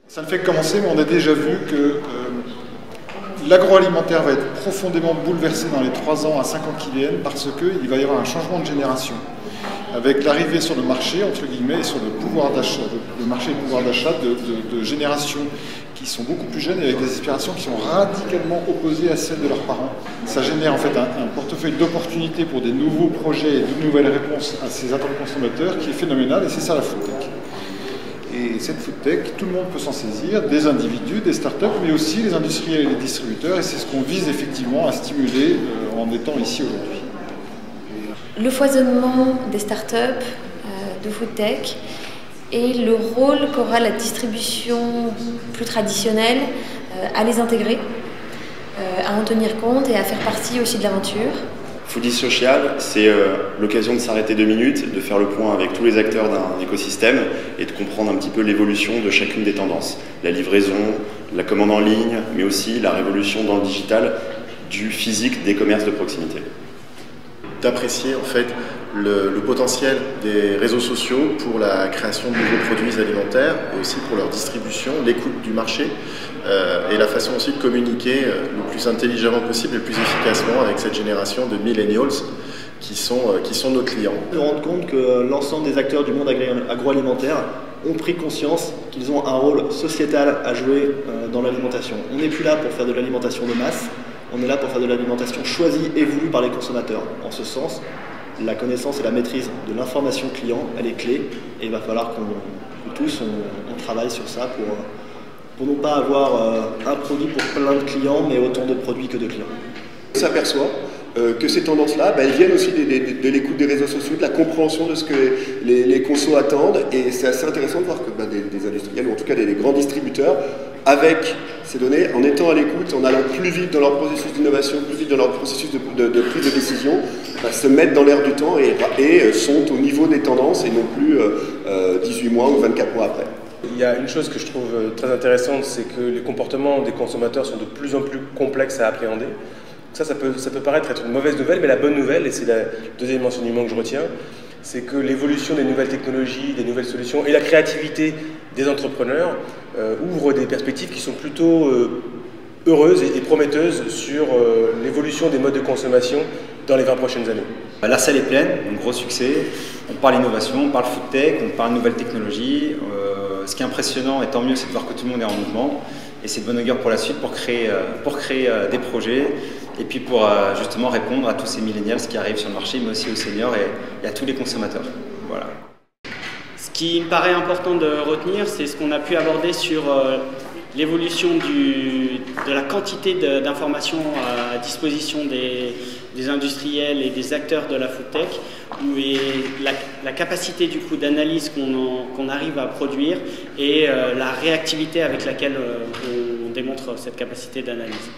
Ça ne fait que commencer, mais on a déjà vu que l'agroalimentaire va être profondément bouleversé dans les 3 ans à 5 ans qui viennent parce qu'il va y avoir un changement de génération. Avec l'arrivée sur le marché, entre guillemets, et sur le pouvoir d'achat, le marché et le pouvoir d'achat de générations qui sont beaucoup plus jeunes et avec des aspirations qui sont radicalement opposées à celles de leurs parents. Ça génère en fait un portefeuille d'opportunités pour des nouveaux projets et de nouvelles réponses à ces attentes consommateurs qui est phénoménal, et c'est ça la foodtech. Et cette foodtech, tout le monde peut s'en saisir, des individus, des startups, mais aussi les industriels et les distributeurs, et c'est ce qu'on vise effectivement à stimuler en étant ici aujourd'hui. Le foisonnement des startups de foodtech et le rôle qu'aura la distribution plus traditionnelle à les intégrer, à en tenir compte et à faire partie aussi de l'aventure. Foodie Social, c'est l'occasion de s'arrêter 2 minutes, de faire le point avec tous les acteurs d'un écosystème et de comprendre un petit peu l'évolution de chacune des tendances. La livraison, la commande en ligne, mais aussi la révolution dans le digital, du physique des commerces de proximité. D'apprécier en fait le potentiel des réseaux sociaux pour la création de nouveaux produits alimentaires et aussi pour leur distribution, l'écoute du marché et la façon aussi de communiquer le plus intelligemment possible et le plus efficacement avec cette génération de millennials qui sont nos clients. Se rendre compte que l'ensemble des acteurs du monde agroalimentaire ont pris conscience qu'ils ont un rôle sociétal à jouer dans l'alimentation. On n'est plus là pour faire de l'alimentation de masse, on est là pour faire de l'alimentation choisie et voulue par les consommateurs. En ce sens, la connaissance et la maîtrise de l'information client, elle est clé, et il va falloir que tous on travaille sur ça pour ne pas avoir un produit pour plein de clients, mais autant de produits que de clients. On s'aperçoit que ces tendances-là, elles viennent aussi de l'écoute des réseaux sociaux, de la compréhension de ce que les consos attendent, et c'est assez intéressant de voir que des industriels, ou en tout cas des grands distributeurs, avec ces données, en étant à l'écoute, en allant plus vite dans leur processus d'innovation, plus vite dans leur processus de prise de décision, se mettent dans l'air du temps et sont au niveau des tendances et non plus 18 mois ou 24 mois après. Il y a une chose que je trouve très intéressante, c'est que les comportements des consommateurs sont de plus en plus complexes à appréhender. Ça peut paraître être une mauvaise nouvelle, mais la bonne nouvelle, et c'est le deuxième enseignement que je retiens, c'est que l'évolution des nouvelles technologies, des nouvelles solutions et la créativité des entrepreneurs ouvrent des perspectives qui sont plutôt heureuses et prometteuses sur l'évolution des modes de consommation dans les 20 prochaines années. La salle est pleine, un gros succès. On parle innovation, on parle foodtech, on parle nouvelles technologies. Ce qui est impressionnant, et tant mieux, c'est de voir que tout le monde est en mouvement. Et c'est de bonne augure pour la suite, pour créer des projets et puis pour justement répondre à tous ces millennials qui arrivent sur le marché, mais aussi aux seniors et à tous les consommateurs. Voilà. Ce qui me paraît important de retenir, c'est ce qu'on a pu aborder sur l'évolution de la quantité d'informations à disposition des industriels et des acteurs de la foodtech, et la capacité du coup d'analyse qu'on arrive à produire et la réactivité avec laquelle on démontre cette capacité d'analyse.